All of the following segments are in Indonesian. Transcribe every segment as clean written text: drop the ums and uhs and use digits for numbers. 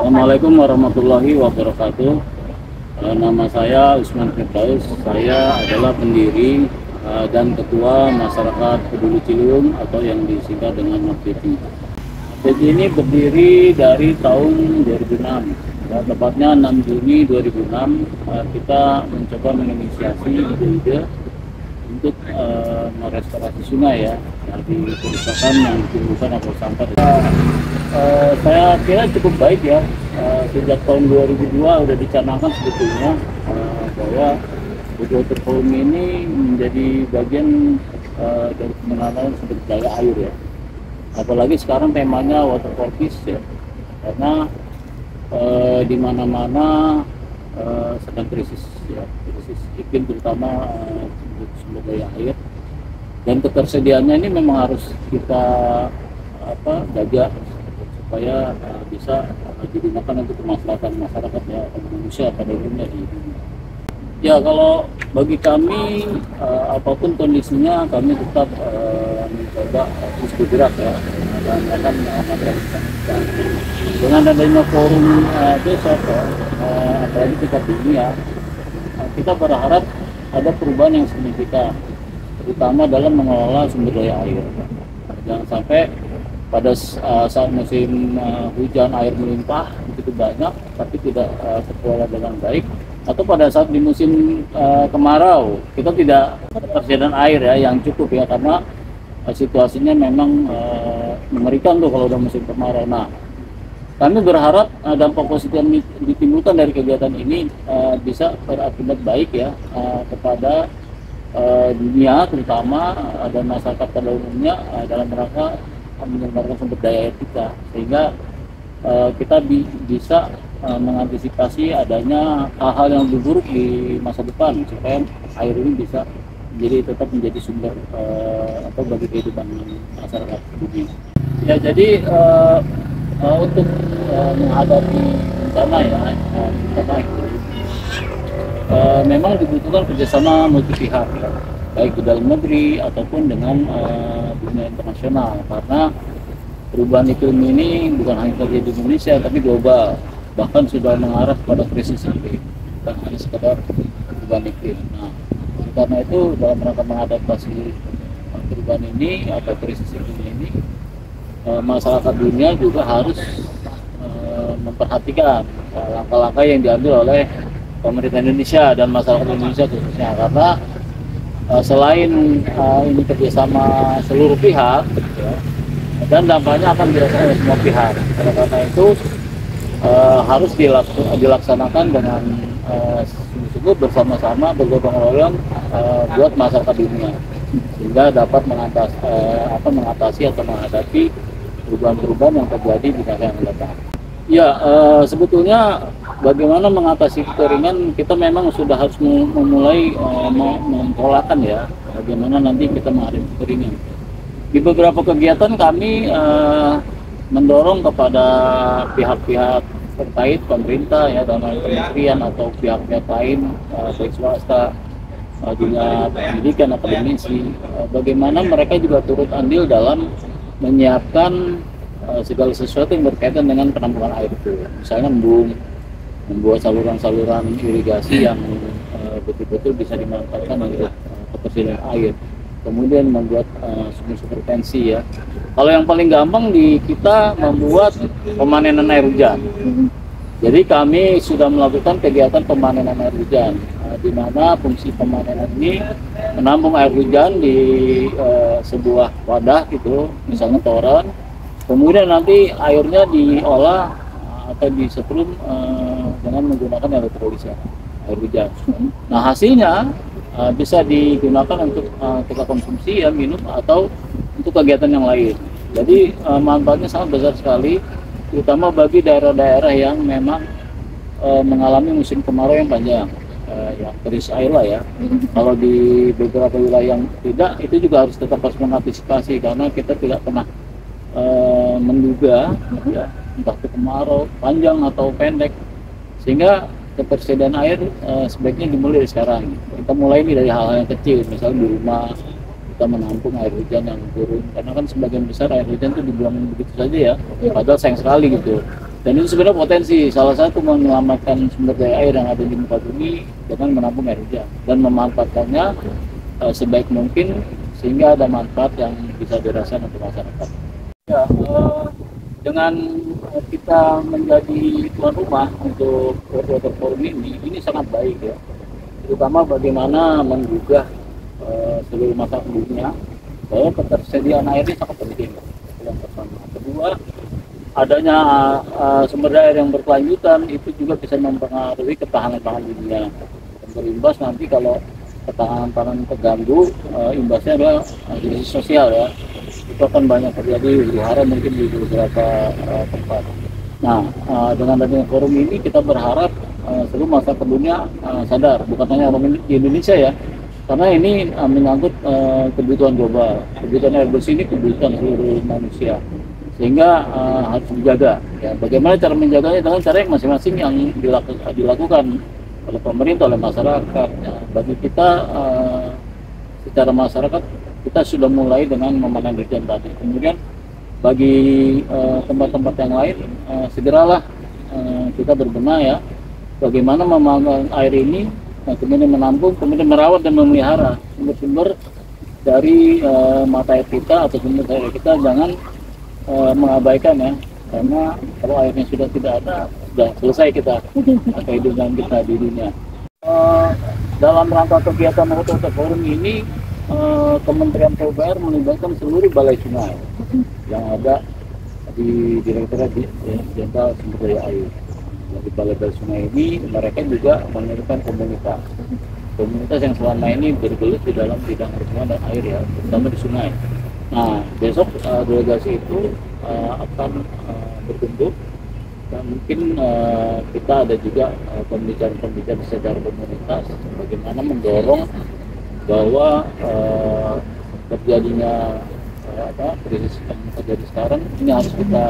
Assalamualaikum warahmatullahi wabarakatuh. Nama saya Usman Firdaus. Saya adalah pendiri dan ketua masyarakat Peduli Ciliwung atau yang disingkat dengan MAPCI. MAPCI ini berdiri dari tahun 2006. Ya, tepatnya 6 Juni 2006 kita mencoba menginisiasi ide-ide untuk merestorasi sungai ya dari kerusakan yang ditimbulkan oleh sampah. Saya kira cukup baik ya. Sejak tahun 2002 sudah dicanangkan sebetulnya bahwa water forum ini menjadi bagian dari pengenalan sumber daya air ya. Apalagi sekarang temanya water for peace ya, karena di mana-mana sedang krisis ya, krisis iklim terutama sumber daya air, dan ketersediaannya ini memang harus kita jaga supaya bisa digunakan untuk kemaslahatan masyarakat ya, manusia pada umumnya di dunia. Ya, kalau bagi kami apapun kondisinya kami tetap mencoba terus bergerak ya, dan akan melakukan dengan adanya forum besok apalagi tingkat dunia, kita berharap ada perubahan yang signifikan terutama dalam mengelola sumber daya air. Jangan sampai pada saat musim hujan air melimpah begitu banyak tapi tidak terkelola dengan baik, atau pada saat di musim kemarau kita tidak ketersediaan air ya yang cukup ya, karena situasinya memang mengerikan tuh kalau udah musim kemarau. Nah, kami berharap dampak positif yang ditimbulkan dari kegiatan ini bisa berakibat baik ya kepada dunia terutama dan masyarakat pada umumnya dalam rangka menyelenggarakan sumber daya air kita, sehingga kita bisa mengantisipasi adanya hal-hal yang lebih buruk di masa depan supaya air ini bisa tetap menjadi sumber bagi kehidupan masyarakat dunia. Ya, jadi untuk menghadapi bencana ya memang dibutuhkan kerjasama multi pihak ya, baik di dalam negeri ataupun dengan dunia internasional, karena perubahan iklim ini bukan hanya terjadi di Indonesia tapi global, bahkan sudah mengarah pada krisis iklim, bukan hanya sekedar perubahan iklim. Nah, karena itu dalam rangka mengadaptasi perubahan ini atau krisis iklim ini, masyarakat dunia juga harus memperhatikan langkah-langkah yang diambil oleh pemerintah Indonesia dan masyarakat Indonesia khususnya, karena selain ini kerjasama seluruh pihak ya, dan dampaknya akan dirasakan oleh semua pihak. Karena itu harus dilaksanakan dengan sungguh-sungguh bersama-sama bergotong royong buat masyarakat dunia, sehingga dapat mengatasi atau menghadapi perubahan-perubahan yang terjadi di masa yang akan datang. Ya, sebetulnya bagaimana mengatasi kekeringan, kita memang sudah harus memulai mempolakan ya, bagaimana nanti kita menghadapi kekeringan. Di beberapa kegiatan kami mendorong kepada pihak-pihak terkait pemerintah ya, dalam kementerian atau pihak-pihak lain baik swasta, dunia pendidikan, akademisi, bagaimana mereka juga turut andil dalam menyiapkan segala sesuatu yang berkaitan dengan penampungan air itu, misalnya membuat saluran-saluran irigasi yang betul-betul bisa dimanfaatkan untuk ketersediaan air, kemudian membuat sumber-sumber retensi ya. Kalau yang paling gampang di kita membuat pemanenan air hujan. Jadi kami sudah melakukan kegiatan pemanenan air hujan, di mana fungsi pemanenan ini menampung air hujan di sebuah wadah gitu, misalnya toren. Kemudian nanti airnya diolah atau disetrum dengan menggunakan elektrolisa air hujan. Nah, hasilnya bisa digunakan untuk kita konsumsi ya, minum atau untuk kegiatan yang lain. Jadi manfaatnya sangat besar sekali, terutama bagi daerah-daerah yang memang mengalami musim kemarau yang panjang, yang krisis air lah ya. Kalau di beberapa wilayah yang tidak, itu juga harus mengantisipasi, karena kita tidak pernah menduga ya, entah itu kemarau panjang atau pendek, sehingga ketersediaan air sebaiknya dimulai dari sekarang. Kita mulai ini dari hal-hal yang kecil, misalnya di rumah kita menampung air hujan yang turun, karena kan sebagian besar air hujan itu dibuang begitu saja ya, padahal sayang sekali gitu. Dan itu sebenarnya potensi salah satu menyelamatkan sumber daya air yang ada di muka bumi dengan menampung air hujan dan memanfaatkannya sebaik mungkin sehingga ada manfaat yang bisa dirasakan untuk masyarakat. Ya, dengan kita menjadi tuan rumah untuk World Water Forum ini sangat baik ya, terutama bagaimana menggugah seluruh masyarakat dunia bahwa ketersediaan air ini sangat penting. Yang pertama, kedua, adanya sumber daya yang berkelanjutan itu juga bisa mempengaruhi ketahanan pangan dunia. Dan berimbas nanti kalau ketahanan pangan terganggu, imbasnya adalah krisis sosial ya. Itu akan banyak terjadi huru hara mungkin di beberapa tempat. Nah, dengan adanya forum ini kita berharap seluruh masyarakat dunia sadar, bukan hanya orang di Indonesia ya, karena ini menyangkut kebutuhan global. Kebutuhan air bersih ini kebutuhan seluruh manusia, sehingga harus dijaga. Ya, bagaimana cara menjaganya dengan cara yang masing-masing yang dilakukan oleh pemerintah, oleh masyarakat. Ya, bagi kita secara masyarakat kita sudah mulai dengan memanang hujan tadi. Kemudian bagi tempat-tempat yang lain segeralah kita berbenah ya, bagaimana memanfaatkan air ini, kemudian menampung, kemudian merawat dan memelihara sumber-sumber dari mata air kita atau sumber air kita. Jangan mengabaikan ya, karena kalau airnya sudah tidak ada, sudah selesai kita kehidupan kita di dunia. Dalam rangka kegiatan World Water Forum ini, Kementerian PUPR melibatkan seluruh balai sungai yang ada di Direktorat Jenderal Sumber Daya Air. Dari balai-balai sungai ini mereka juga mengirimkan komunitas yang selama ini bergelut di dalam bidang perhubungan dan air ya, terutama di sungai. Nah, besok delegasi itu akan berkumpul dan mungkin kita ada juga pembicaraan secara komunitas bagaimana mendorong bahwa terjadinya krisis yang terjadi sekarang ini harus kita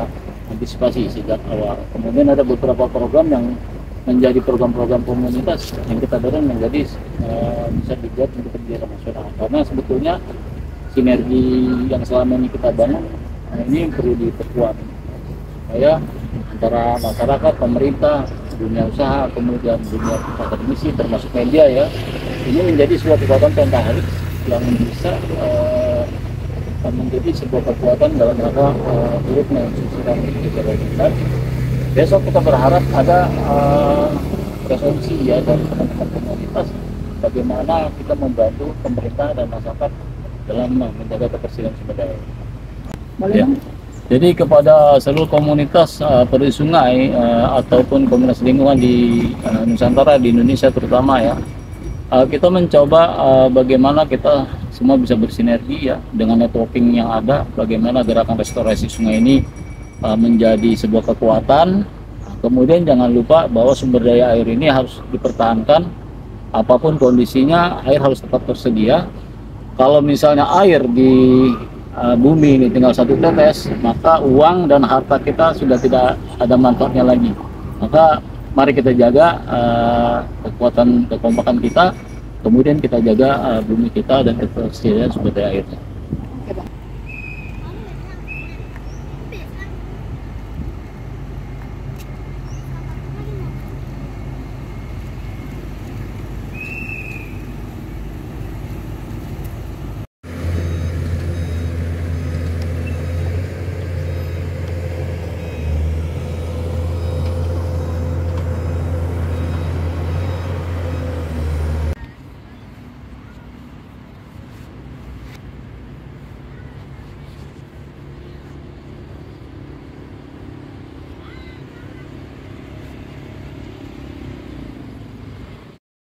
antisipasi sejak awal. Kemudian ada beberapa program yang menjadi program-program komunitas yang kita dorong menjadi bisa dibuat untuk kebijakan nasional, karena sebetulnya sinergi yang selama ini kita bangun ini perlu diperkuat supaya antara masyarakat, pemerintah, dunia usaha, kemudian dunia akademisi termasuk media ya, ini menjadi sebuah kekuatan pentahelix yang bisa menjadi sebuah kekuatan dalam rangka turut mensukseskan kebijakan. Besok kita berharap ada resolusi ya dari teman-teman komunitas bagaimana kita membantu pemerintah dan masyarakat dalam menjaga ketersediaan sumber daya. Ya. Jadi kepada seluruh komunitas peduli sungai ataupun komunitas lingkungan di Nusantara, di Indonesia terutama ya, kita mencoba bagaimana kita semua bisa bersinergi ya dengan networking yang ada, bagaimana gerakan restorasi sungai ini menjadi sebuah kekuatan. Kemudian jangan lupa bahwa sumber daya air ini harus dipertahankan, apapun kondisinya air harus tetap tersedia. Kalau misalnya air di bumi ini tinggal satu tetes, maka uang dan harta kita sudah tidak ada manfaatnya lagi. Maka mari kita jaga kekuatan kekompakan kita, kemudian kita jaga bumi kita dan ketersediaan sumber daya airnya.